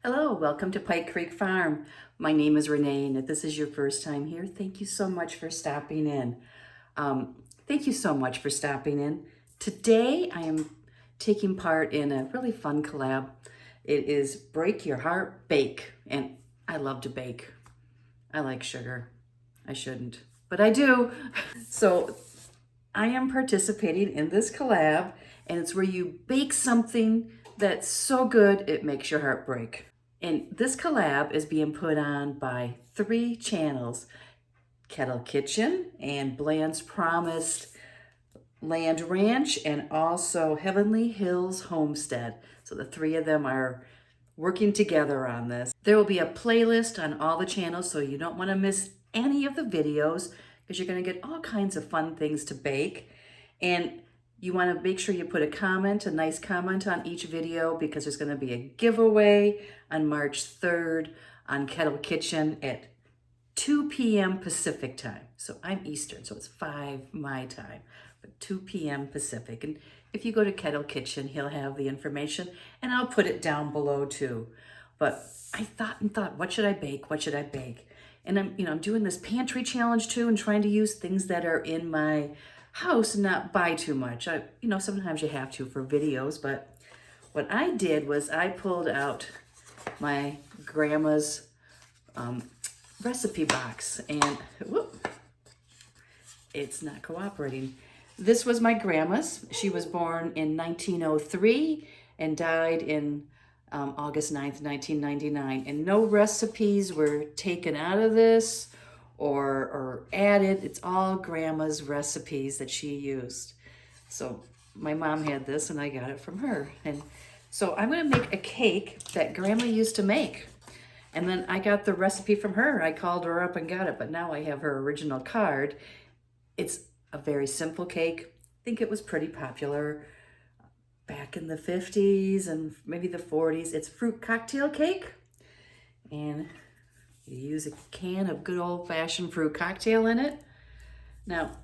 Hello, welcome to Pike Creek Farm. My name is Renee, and if this is your first time here, thank you so much for stopping in. Thank you so much for stopping in. Today, I am taking part in a really fun collab. It is Break Your Heart Bake, and I love to bake. I like sugar. I shouldn't, but I do. So I am participating in this collab, and it's where you bake something that's so good it makes your heart break. And this collab is being put on by 3 channels: Kettle Kitchen and Bland's Promised Land Ranch, and also Heavenly Hills Homestead. So the 3 of them are working together on this. There will be a playlist on all the channels, so you don't want to miss any of the videos because you're going to get all kinds of fun things to bake. And you want to make sure you put a nice comment on each video, because there's going to be a giveaway on March 3rd on Kettle Kitchen at 2 p.m. Pacific time. So I'm Eastern, so it's 5 my time, but 2 p.m. Pacific. And if you go to Kettle Kitchen, he'll have the information, and I'll put it down below too. But I thought, what should I bake? What should I bake? And I'm doing this pantry challenge too, and trying to use things that are in my house and not buy too much. Sometimes you have to for videos, but what I did was I pulled out my grandma's recipe box, and it's not cooperating. This was my grandma's. She was born in 1903 and died in August 9th, 1999. And no recipes were taken out of this or added. It's all grandma's recipes that she used. So my mom had this and I got it from her. And so I'm gonna make a cake that grandma used to make. And then I got the recipe from her. I called her up and got it, but now I have her original card. It's a very simple cake. I think it was pretty popular back in the 50s and maybe the 40s. It's fruit cocktail cake. And you use a can of good old-fashioned fruit cocktail in it. Now,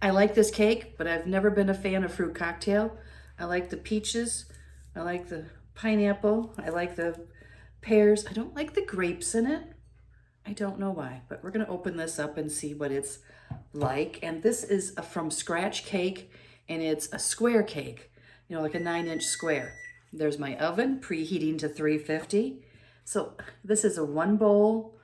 I like this cake, but I've never been a fan of fruit cocktail. I like the peaches. I like the pineapple. I like the pears. I don't like the grapes in it. I don't know why, but we're going to open this up and see what it's like. And this is a from scratch cake, and it's a square cake, like a 9-inch square. There's my oven preheating to 350. So this is a 1-bowl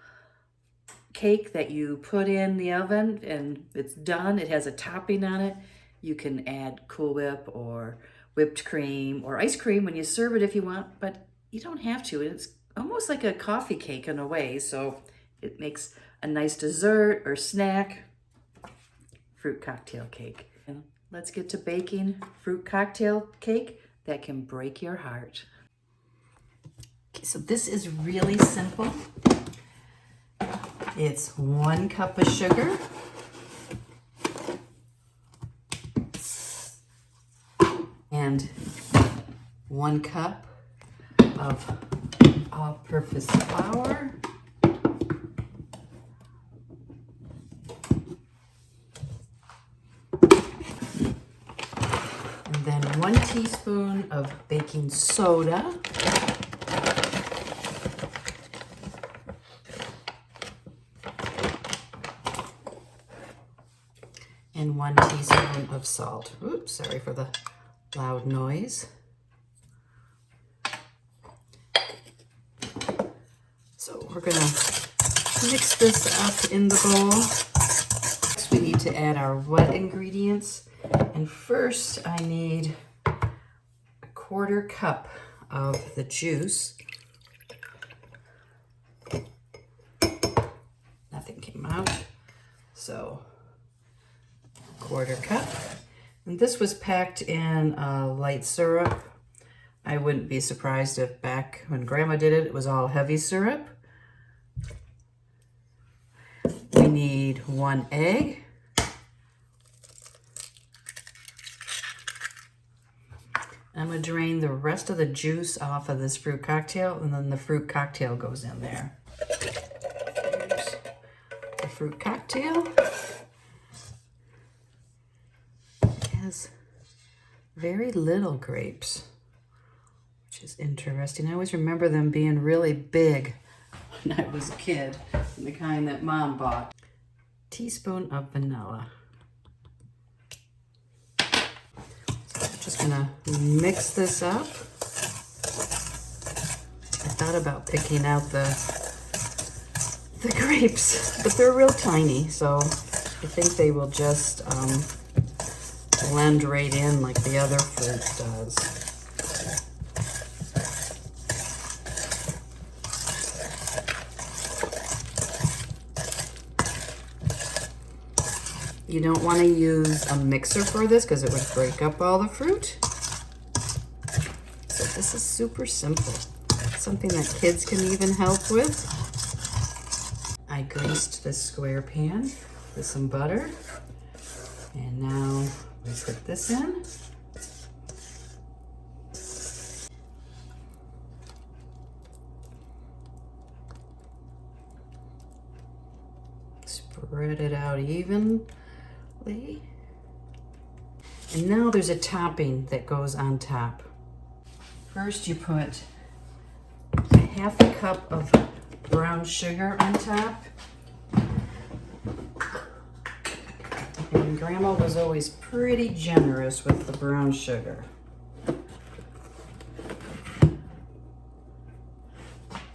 cake that you put in the oven and it's done. It has a topping on it. You can add Cool Whip or whipped cream or ice cream when you serve it if you want, but you don't have to. It's almost like a coffee cake in a way, so it makes a nice dessert or snack. Fruit cocktail cake. And let's get to baking fruit cocktail cake that can break your heart. Okay, so this is really simple. It's 1 cup of sugar, and 1 cup of all-purpose flour, and then 1 teaspoon of baking soda, and 1 teaspoon of salt. Oops, sorry for the loud noise. So we're gonna mix this up in the bowl. Next, we need to add our wet ingredients. And first, I need a 1/4 cup of the juice. Nothing came out, so 1/4 cup. And this was packed in light syrup. I wouldn't be surprised if back when Grandma did it, it was all heavy syrup. We need 1 egg. I'm gonna drain the rest of the juice off of this fruit cocktail, and then the fruit cocktail goes in there. Here's the fruit cocktail. It has very little grapes, which is interesting. I always remember them being really big when I was a kid, the kind that Mom bought. Teaspoon of vanilla. So I'm just gonna mix this up. I thought about picking out the grapes, but they're real tiny, so I think they will just blend right in like the other fruit does. You don't want to use a mixer for this because it would break up all the fruit. So this is super simple. Something that kids can even help with. I greased this square pan with some butter. And now we put this in. Spread it out evenly. And now there's a topping that goes on top. First you put a half a cup of brown sugar on top. And Grandma was always pretty generous with the brown sugar.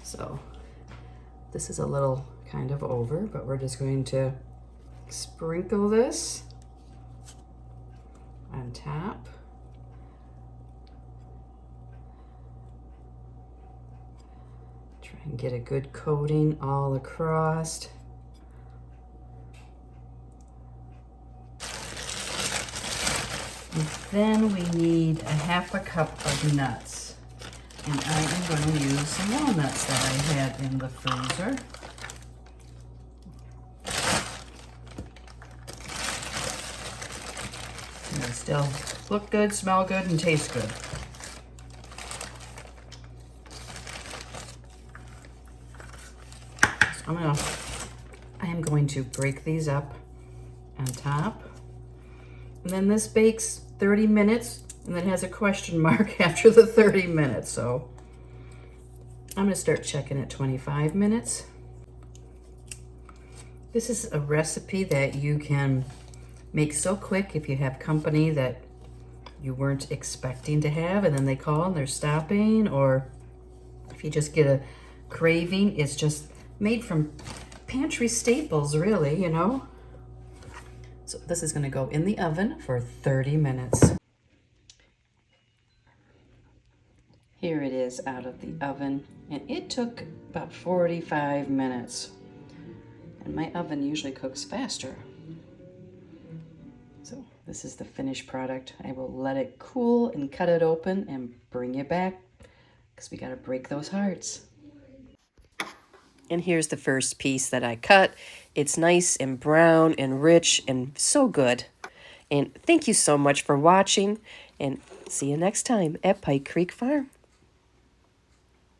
So this is a little kind of over, but we're just going to sprinkle this on top. Try and get a good coating all across. And then we need a half a cup of nuts. And I am going to use some walnuts that I had in the freezer. And they still look good, smell good, and taste good. So I am going to break these up on top. And then this bakes 30 minutes and then has a question mark after the 30 minutes. So I'm gonna start checking at 25 minutes. This is a recipe that you can make so quick if you have company that you weren't expecting to have and then they call and they're stopping, or if you just get a craving. It's just made from pantry staples, really, you know. So this is going to go in the oven for 30 minutes. Here it is out of the oven, and it took about 45 minutes. And my oven usually cooks faster. So this is the finished product. I will let it cool and cut it open and bring you back because we got to break those hearts. And here's the first piece that I cut. It's nice and brown and rich and so good. And thank you so much for watching, and see you next time at Pike Creek Farm.